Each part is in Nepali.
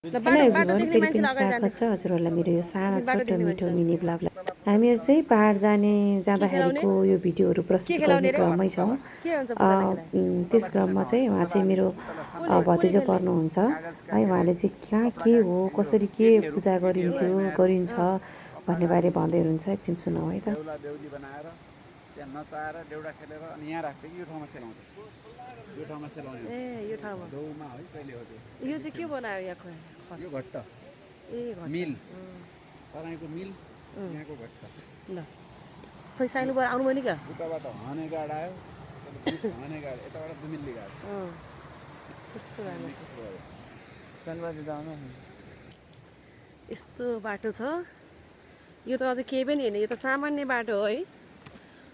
हेलो एभ्रिवान, फेरि पनि स्वागत छ हजुरहरूलाई मेरो यो सानो छोटो मिठो मिनी ब्लगलाई। हामीहरू चाहिँ पहाड जाँदाखेरिको यो भिडियोहरू प्रस्तुत गर्ने क्रममै छौँ। त्यस क्रममा चाहिँ उहाँ चाहिँ मेरो भतिजो पर्नुहुन्छ है। उहाँले चाहिँ कहाँ के हो, कसरी के पूजा गरिन्छ भन्ने बारे भन्दै हुनुहुन्छ। एकछिन सुनौँ है त। त्यहाँ नचाएर देउडा खेलेर अनि यहाँ राख्थ्यो कि यो ठाउँमा सेलाउँथ्यो। यो ठाउँमा सेलाउने ए यो ठाउँमा दौमा है कहिले हो त्यो। यो चाहिँ के बनायो यहाँ यो घट्ट ए घट्ट मिल तराईको मिल यहाँको घट्ट ल खै साइनबाट आउनु भयो नि क्या उताबाट हने गाड आयो हने गाड यताबाट दुमिल्ली गाड कस्तो राम्रो सानबाजी जानु यस्तो बाटो छ। यो त अझै केही पनि होइन, यो त सामान्य बाटो हो है।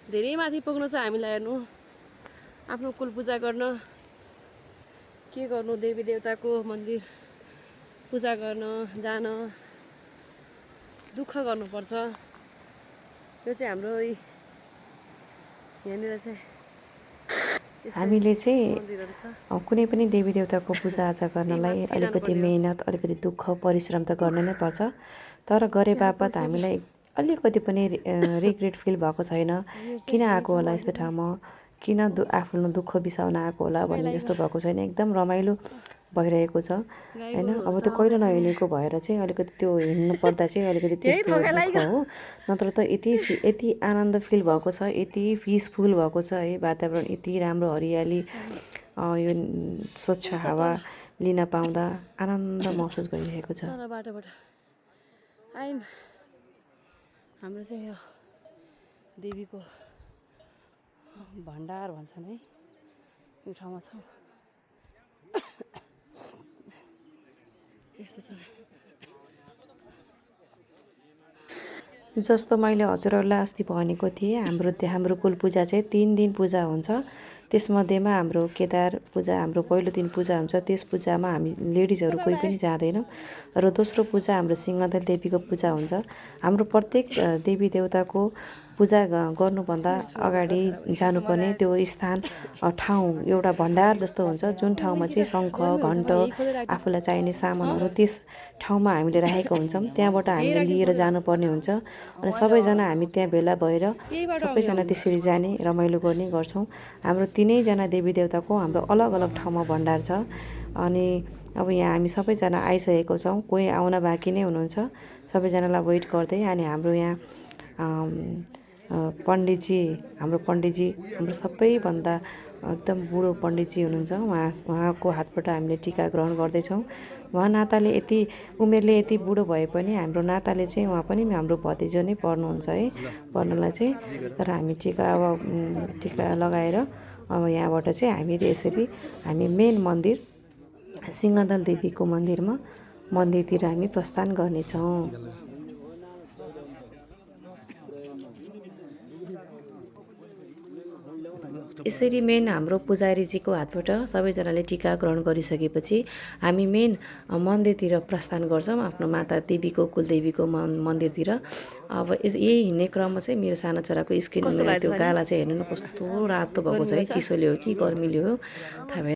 धेरै माथि पुग्नु छ हामीलाई। हेर्नु, आफ्नो कुल पूजा गर्न के गर्नु, देवी देवताको मन्दिर पूजा गर्न जान दुःख गर्नुपर्छ। यो चाहिँ हाम्रो यहाँनिर चाहिँ हामीले चाहिँ मन्दिरहरू छ। कुनै पनि देवी देवताको पूजाआजा गर्नलाई अलिकति मेहनत, अलिकति दुःख परिश्रम त गर्न नै पर्छ। तर गरे बापत हामीलाई अलिकति पनि रिग्रेट फिल भएको छैन। किन आएको होला यस्तो ठाउँमा, किन आफ्नो दुःख बिसाउन आएको होला भन्ने जस्तो भएको छैन। एकदम रमाइलो भइरहेको छ होइन। अब त्यो कहिले नहिँडेको भएर चाहिँ अलिकति त्यो हिँड्नु पर्दा चाहिँ अलिकति त्यस्तो दुःख हो। नत्र त यति आनन्द फिल भएको छ, यति पिसफुल भएको छ है। वातावरण यति राम्रो, हरियाली, यो स्वच्छ हावा लिन पाउँदा आनन्द महसुस भइरहेको छ। बाटोबाट आयौँ। हाम्रो चाहिँ यो देवीको भण्डार भन्छन् है, यो ठाउँमा छौँ। यस्तो छ। जस्तो मैले हजुरहरूलाई अस्ति भनेको थिएँ, हाम्रो कुल पूजा चाहिँ 3 दिन पूजा हुन्छ। त्यसमध्येमा हाम्रो केदार पूजा हाम्रो पहिलो दिन पूजा हुन्छ। त्यस पूजामा हामी लेडिजहरू कोही पनि जाँदैनौँ। र दोस्रो पूजा हाम्रो सिंहदल देवीको पूजा हुन्छ। हाम्रो प्रत्येक देवी देवताको पूजा गर्नुभन्दा अगाडि जानुपर्ने त्यो स्थान, ठाउँ एउटा भण्डार जस्तो हुन्छ। जुन ठाउँमा चाहिँ शङ्ख, घण्ट, आफूलाई चाहिने सामानहरू त्यस ठाउँमा हामीले राखेको हुन्छौँ। त्यहाँबाट हामीले लिएर जानुपर्ने हुन्छ। अनि सबैजना हामी त्यहाँ भेला भएर सबैजना त्यसरी जाने, रमाइलो गर्ने गर्छौँ। हाम्रो 3जना देवी देवताको हाम्रो अलग अलग ठाउँमा भण्डार छ। अनि अब यहाँ हामी सबैजना आइसकेको छौँ। कोही आउन बाँकी नै हुनुहुन्छ। सबैजनालाई वेट गर्दै। अनि हाम्रो यहाँ पण्डितजी हाम्रो सबैभन्दा एकदम बुढो पण्डितजी हुनुहुन्छ। उहाँको हातबाट हामीले टिका ग्रहण गर्दैछौँ। उहाँ नाताले उमेरले यति बुढो भए पनि हाम्रो नाताले चाहिँ उहाँ पनि हाम्रो भतिजो नै पर्नुहुन्छ है पर्नुलाई चाहिँ। तर हामी टिका लगाएर अब यहाँबाट चाहिँ हामीले यसरी हामी मेन मन्दिर सिंहदल देवीको मन्दिरतिर हामी प्रस्थान गर्नेछौँ। यसरी मेन हाम्रो पुजारीजीको हातबाट सबैजनाले टिका ग्रहण गरिसकेपछि हामी मेन मन्दिरतिर प्रस्थान गर्छौँ, आफ्नो माता देवीको कुलदेवीको मन्दिरतिर। अब यही हिँड्ने क्रममा चाहिँ मेरो सानो छोराको स्किन त्यो गाला चाहिँ हेर्नु न कस्तो रातो भएको छ है। चिसोले हो कि गर्मीले हो थाहा भएन।